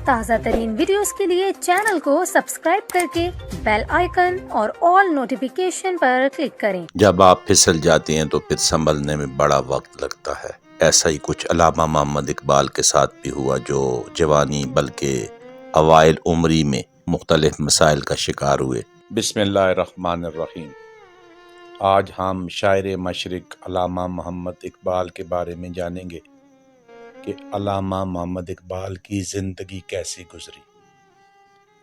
تازہ ترین ویڈیوز کے لیے چینل کو سبسکرائب کر کے بیل آئیکن اور آل نوٹیفیکیشن پر کلک کریں۔ جب آپ پھسل جاتے ہیں تو پھر سنبھلنے میں بڑا وقت لگتا ہے۔ ایسا ہی کچھ علامہ محمد اقبال کے ساتھ بھی ہوا، جو جوانی بلکہ اوائل عمری میں مختلف مسائل کا شکار ہوئے۔ بسم اللہ الرحمن الرحیم۔ آج ہم شاعر مشرق علامہ محمد اقبال کے بارے میں جانیں گے کہ علامہ محمد اقبال کی زندگی کیسی گزری۔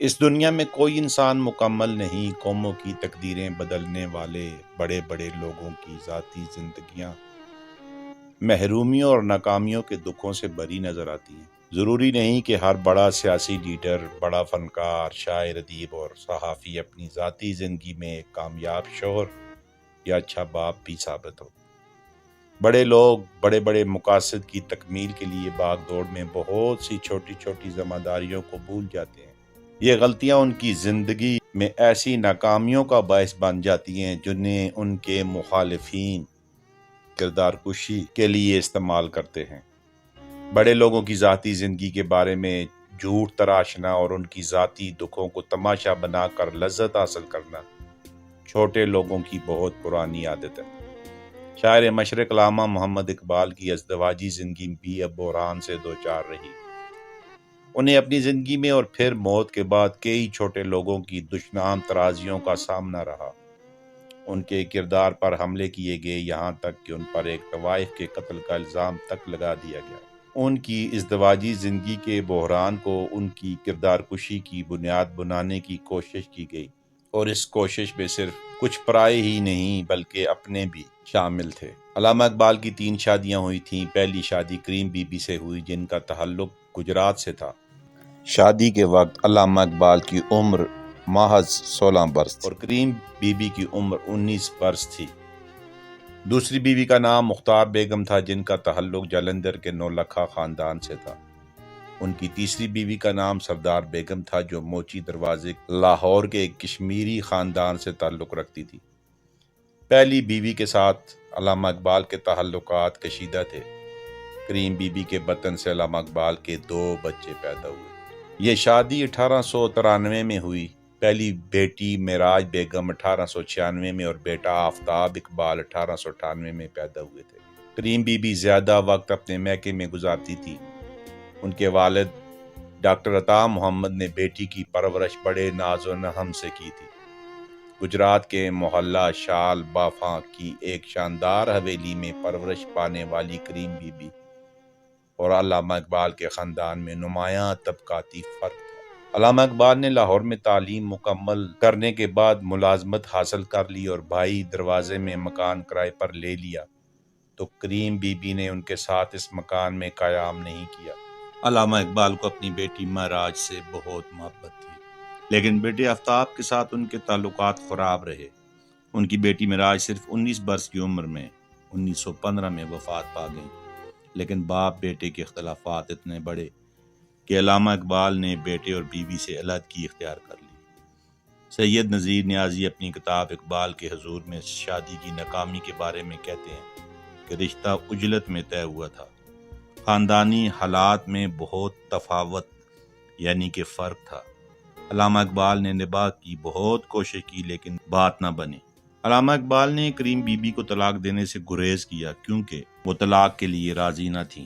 اس دنیا میں کوئی انسان مکمل نہیں۔ قوموں کی تقدیریں بدلنے والے بڑے بڑے لوگوں کی ذاتی زندگیاں محرومیوں اور ناکامیوں کے دکھوں سے بری نظر آتی ہیں۔ ضروری نہیں کہ ہر بڑا سیاسی لیڈر، بڑا فنکار، شاعر، ادیب اور صحافی اپنی ذاتی زندگی میں ایک کامیاب شوہر یا اچھا باپ بھی ثابت ہو۔ بڑے لوگ بڑے بڑے مقاصد کی تکمیل کے لیے باغ دوڑ میں بہت سی چھوٹی چھوٹی ذمہ داریوں کو بھول جاتے ہیں۔ یہ غلطیاں ان کی زندگی میں ایسی ناکامیوں کا باعث بن جاتی ہیں جنہیں ان کے مخالفین کردار کشی کے لیے استعمال کرتے ہیں۔ بڑے لوگوں کی ذاتی زندگی کے بارے میں جھوٹ تراشنا اور ان کی ذاتی دکھوں کو تماشا بنا کر لذت حاصل کرنا چھوٹے لوگوں کی بہت پرانی عادت ہے۔ شاعر مشرق علامہ محمد اقبال کی ازدواجی زندگی بھی اب بحران سے دوچار رہی۔ انہیں اپنی زندگی میں اور پھر موت کے بعد کئی چھوٹے لوگوں کی دشنام ترازیوں کا سامنا رہا۔ ان کے کردار پر حملے کیے گئے، یہاں تک کہ ان پر ایک طوائف کے قتل کا الزام تک لگا دیا گیا۔ ان کی ازدواجی زندگی کے بحران کو ان کی کردار کشی کی بنیاد بنانے کی کوشش کی گئی، اور اس کوشش میں صرف کچھ پرائے ہی نہیں بلکہ اپنے بھی شامل تھے۔ علامہ اقبال کی 3 شادیاں ہوئی تھیں۔ پہلی شادی کریم بی بی سے ہوئی، جن کا تعلق گجرات سے تھا۔ شادی کے وقت علامہ اقبال کی عمر محض 16 برس تھی اور کریم بی بی کی عمر 19 برس تھی۔ دوسری بیوی کا نام مختار بیگم تھا، جن کا تعلق جلندھر کے نولکھا خاندان سے تھا۔ ان کی تیسری بیوی کا نام سردار بیگم تھا، جو موچی دروازے لاہور کے ایک کشمیری خاندان سے تعلق رکھتی تھی۔ پہلی بیوی کے ساتھ علامہ اقبال کے تعلقات کشیدہ تھے۔ کریم بی بی کے بطن سے علامہ اقبال کے 2 بچے پیدا ہوئے۔ یہ شادی 1893 میں ہوئی۔ پہلی بیٹی معراج بیگم 1896 میں اور بیٹا آفتاب اقبال 1898 میں پیدا ہوئے تھے۔ کریم بی بی زیادہ وقت اپنے میکے میں گزارتی تھی۔ ان کے والد ڈاکٹر عطا محمد نے بیٹی کی پرورش بڑے ناز و نہم سے کی تھی۔ گجرات کے محلہ شال بافاں کی ایک شاندار حویلی میں پرورش پانے والی کریم بی بی اور علامہ اقبال کے خاندان میں نمایاں طبقاتی فرق تھا۔ علامہ اقبال نے لاہور میں تعلیم مکمل کرنے کے بعد ملازمت حاصل کر لی اور بھائی دروازے میں مکان کرائے پر لے لیا، تو کریم بی بی نے ان کے ساتھ اس مکان میں قیام نہیں کیا۔ علامہ اقبال کو اپنی بیٹی معراج سے بہت محبت تھی، لیکن بیٹے آفتاب کے ساتھ ان کے تعلقات خراب رہے۔ ان کی بیٹی معراج صرف 19 برس کی عمر میں 1915 میں وفات پا گئی، لیکن باپ بیٹے کے اختلافات اتنے بڑے کہ علامہ اقبال نے بیٹے اور بیوی سے علیحدگی اختیار کر لی۔ سید نذیر نیازی اپنی کتاب اقبال کے حضور میں شادی کی ناکامی کے بارے میں کہتے ہیں کہ رشتہ عجلت میں طے ہوا تھا۔ خاندانی حالات میں بہت تفاوت یعنی کہ فرق تھا۔ علامہ اقبال نے نباہ کی بہت کوشش کی، لیکن بات نہ بنی۔ علامہ اقبال نے کریم بی بی کو طلاق دینے سے گریز کیا، کیونکہ وہ طلاق کے لیے راضی نہ تھیں۔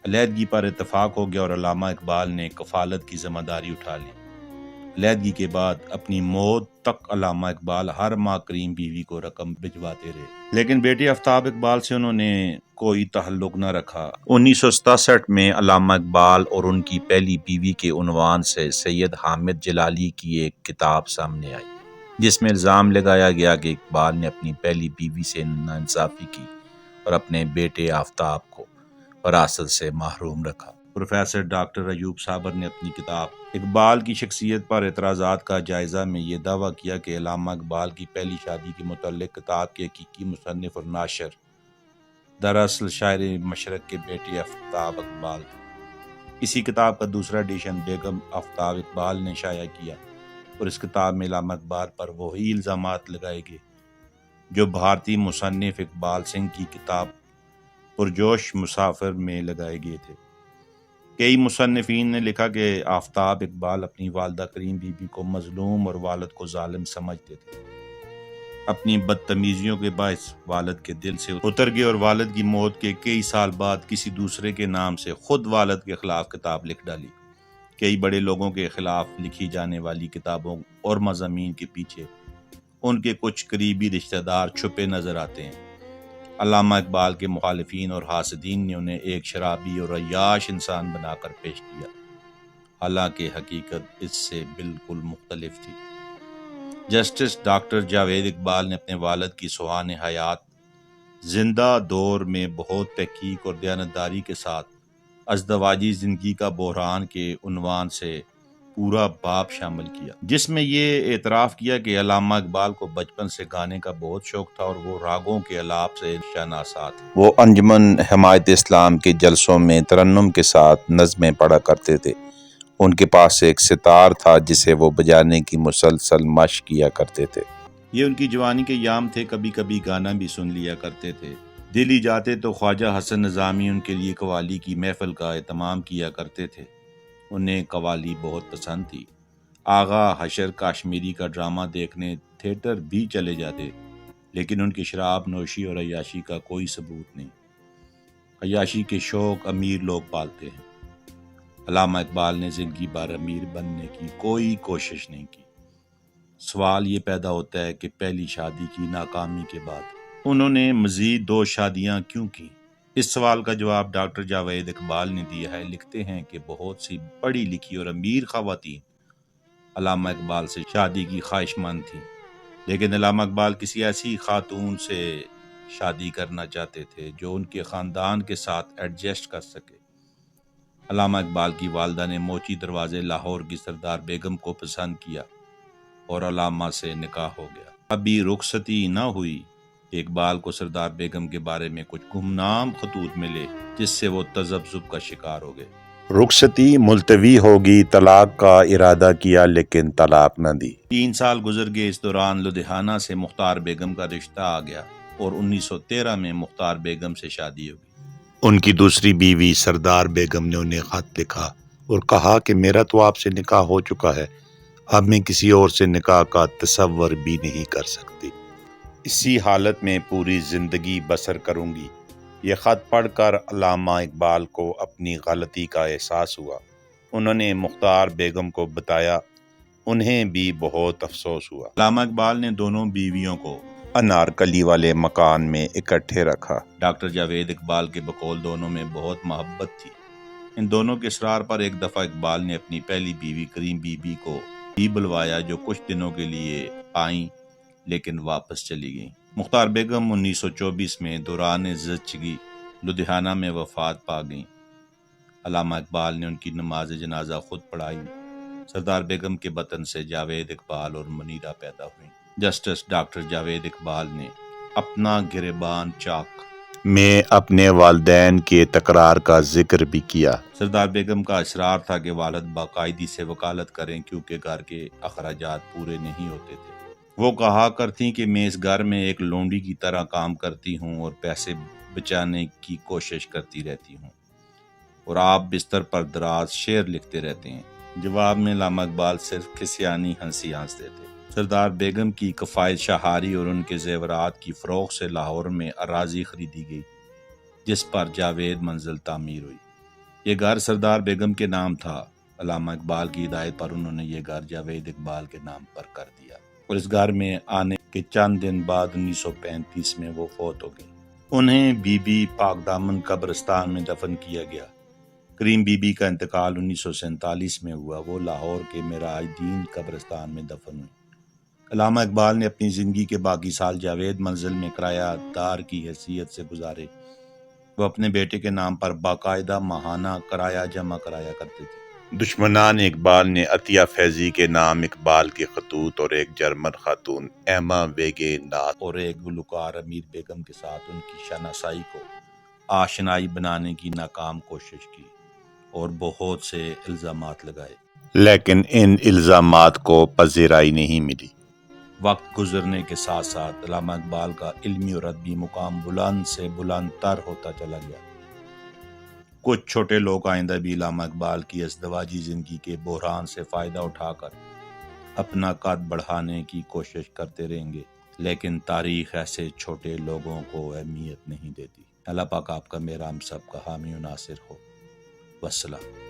علیحدگی پر اتفاق ہو گیا اور علامہ اقبال نے کفالت کی ذمہ داری اٹھا لی۔ علیحدگی کے بعد اپنی موت تک علامہ اقبال ہر ماہ کریم بیوی کو رقم بھجواتے رہے، لیکن بیٹے آفتاب اقبال سے انہوں نے کوئی تعلق نہ رکھا۔ 1967 میں علامہ اقبال اور ان کی پہلی بیوی کے عنوان سے سید حامد جلالی کی ایک کتاب سامنے آئی، جس میں الزام لگایا گیا کہ اقبال نے اپنی پہلی بیوی سے ناانصافی کی اور اپنے بیٹے آفتاب کو وراثت سے محروم رکھا۔ پروفیسر ڈاکٹر ایوب صابر نے اپنی کتاب اقبال کی شخصیت پر اعتراضات کا جائزہ میں یہ دعویٰ کیا کہ علامہ اقبال کی پہلی شادی کے متعلق کتاب کے حقیقی مصنف اور ناشر دراصل شاعر مشرق کے بیٹے آفتاب اقبال تھے۔ اسی کتاب کا دوسرا ایڈیشن بیگم آفتاب اقبال نے شائع کیا، اور اس کتاب میں علامہ اقبال پر وہی الزامات لگائے گئے جو بھارتی مصنف اقبال سنگھ کی کتاب پرجوش مسافر میں لگائے گئے تھے۔ کئی مصنفین نے لکھا کہ آفتاب اقبال اپنی والدہ کریم بی بی کو مظلوم اور والد کو ظالم سمجھتے تھے۔ اپنی بدتمیزیوں کے باعث والد کے دل سے اتر گئے اور والد کی موت کے کئی سال بعد کسی دوسرے کے نام سے خود والد کے خلاف کتاب لکھ ڈالی۔ کئی بڑے لوگوں کے خلاف لکھی جانے والی کتابوں اور مضامین کے پیچھے ان کے کچھ قریبی رشتہ دار چھپے نظر آتے ہیں۔ علامہ اقبال کے مخالفین اور حاسدین نے انہیں ایک شرابی اور عیاش انسان بنا کر پیش کیا، حالانکہ حقیقت اس سے بالکل مختلف تھی۔ جسٹس ڈاکٹر جاوید اقبال نے اپنے والد کی سوانح حیات زندہ دور میں بہت تحقیق اور دیانتداری کے ساتھ ازدواجی زندگی کا بحران کے عنوان سے پورا باب شامل کیا، جس میں یہ اعتراف کیا کہ علامہ اقبال کو بچپن سے گانے کا بہت شوق تھا اور وہ راگوں کے الاپ سے شناسات۔ وہ انجمن حمایت اسلام کے جلسوں میں ترنم کے ساتھ نظمیں پڑھا کرتے تھے۔ ان کے پاس ایک ستار تھا جسے وہ بجانے کی مسلسل مشق کیا کرتے تھے۔ یہ ان کی جوانی کے ایام تھے، کبھی کبھی گانا بھی سن لیا کرتے تھے۔ دل ہی جاتے تو خواجہ حسن نظامی ان کے لیے قوالی کی محفل کا اہتمام کیا کرتے تھے۔ انہیں قوالی بہت پسند تھی۔ آغا حشر کاشمیری کا ڈرامہ دیکھنے تھیٹر بھی چلے جاتے، لیکن ان کی شراب نوشی اور عیاشی کا کوئی ثبوت نہیں۔ عیاشی کے شوق امیر لوگ پالتے ہیں۔ علامہ اقبال نے زندگی بھر امیر بننے کی کوئی کوشش نہیں کی۔ سوال یہ پیدا ہوتا ہے کہ پہلی شادی کی ناکامی کے بعد انہوں نے مزید 2 شادیاں کیوں کی؟ اس سوال کا جواب ڈاکٹر جاوید اقبال نے دیا ہے۔ لکھتے ہیں کہ بہت سی پڑھی لکھی اور امیر خواتین علامہ اقبال سے شادی کی خواہش مند تھیں، لیکن علامہ اقبال کسی ایسی خاتون سے شادی کرنا چاہتے تھے جو ان کے خاندان کے ساتھ ایڈجسٹ کر سکے۔ علامہ اقبال کی والدہ نے موچی دروازے لاہور کی سردار بیگم کو پسند کیا اور علامہ سے نکاح ہو گیا۔ ابھی رخصتی نہ ہوئی کہ اقبال کو سردار بیگم کے بارے میں کچھ گمنام خطوط ملے جس سے وہ تذبذب کا شکار ہو گئے۔ رخصتی ملتوی ہوگی، طلاق کا ارادہ کیا لیکن طلاق نہ دی۔ 3 سال گزر گئے۔ اس دوران لدھیانہ سے مختار بیگم کا رشتہ آ گیا اور 1913 میں مختار بیگم سے شادی ہو گئی۔ ان کی دوسری بیوی سردار بیگم نے انہیں خط لکھا اور کہا کہ میرا تو آپ سے نکاح ہو چکا ہے، اب میں کسی اور سے نکاح کا تصور بھی نہیں کر سکتی، اسی حالت میں پوری زندگی بسر کروں گی۔ یہ خط پڑھ کر علامہ اقبال کو اپنی غلطی کا احساس ہوا۔ انہوں نے مختار بیگم کو بتایا، انہیں بھی بہت افسوس ہوا۔ علامہ اقبال نے دونوں بیویوں کو انارکلی والے مکان میں اکٹھے رکھا۔ ڈاکٹر جاوید اقبال کے بقول دونوں میں بہت محبت تھی۔ ان دونوں کے اصرار پر ایک دفعہ اقبال نے اپنی پہلی بیوی کریم بی بی کو بھی بلوایا، جو کچھ دنوں کے لیے آئیں لیکن واپس چلی گئیں۔ مختار بیگم 1924 میں دوران زچگی لدھیانہ میں وفات پا گئیں۔ علامہ اقبال نے ان کی نماز جنازہ خود پڑھائی۔ سردار بیگم کے بطن سے جاوید اقبال اور منیرہ پیدا ہوئیں۔ جسٹس ڈاکٹر جاوید اقبال نے اپنا گریبان چاک میں اپنے والدین کے تکرار کا ذکر بھی کیا۔ سردار بیگم کا اصرار تھا کہ والد باقاعدگی سے وکالت کریں کیونکہ گھر کے اخراجات پورے نہیں ہوتے تھے۔ وہ کہا کرتی کہ میں اس گھر میں ایک لونڈی کی طرح کام کرتی ہوں اور پیسے بچانے کی کوشش کرتی رہتی ہوں، اور آپ بستر پر دراز شعر لکھتے رہتے ہیں۔ جواب میں علامہ اقبال صرف کھسیانی ہنسی ہنستے تھے۔ سردار بیگم کی کفایت شہاری اور ان کے زیورات کی فروخت سے لاہور میں اراضی خریدی گئی، جس پر جاوید منزل تعمیر ہوئی۔ یہ گھر سردار بیگم کے نام تھا۔ علامہ اقبال کی ہدایت پر انہوں نے یہ گھر جاوید اقبال کے نام پر کر دیا، اور اس گھر میں آنے کے چند دن بعد 1935 میں وہ فوت ہو گئی۔ انہیں بی بی پاک دامن قبرستان میں دفن کیا گیا۔ کریم بی بی کا انتقال 1947 میں ہوا۔ وہ لاہور کے معراج دین قبرستان میں دفن ہوئی۔ علامہ اقبال نے اپنی زندگی کے باقی سال جاوید منزل میں کرایہ دار کی حیثیت سے گزارے۔ وہ اپنے بیٹے کے نام پر باقاعدہ ماہانہ کرایہ جمع کرایا کرتے تھے۔ دشمنان اقبال نے عطیہ فیضی کے نام اقبال کے خطوط اور ایک جرمن خاتون ایما ویگے نات اور ایک گلوکار امیر بیگم کے ساتھ ان کی شناسائی کو آشنائی بنانے کی ناکام کوشش کی اور بہت سے الزامات لگائے، لیکن ان الزامات کو پذیرائی نہیں ملی۔ وقت گزرنے کے ساتھ ساتھ علامہ اقبال کا علمی اور ادبی مقام بلند سے بلند تر ہوتا چلا گیا۔ کچھ چھوٹے لوگ آئندہ بھی علامہ اقبال کی ازدواجی زندگی کے بحران سے فائدہ اٹھا کر اپنا قد بڑھانے کی کوشش کرتے رہیں گے، لیکن تاریخ ایسے چھوٹے لوگوں کو اہمیت نہیں دیتی۔ اللہ پاک آپ کا، میرا، ہم سب کا حامی و ناصر ہو۔ والسلام۔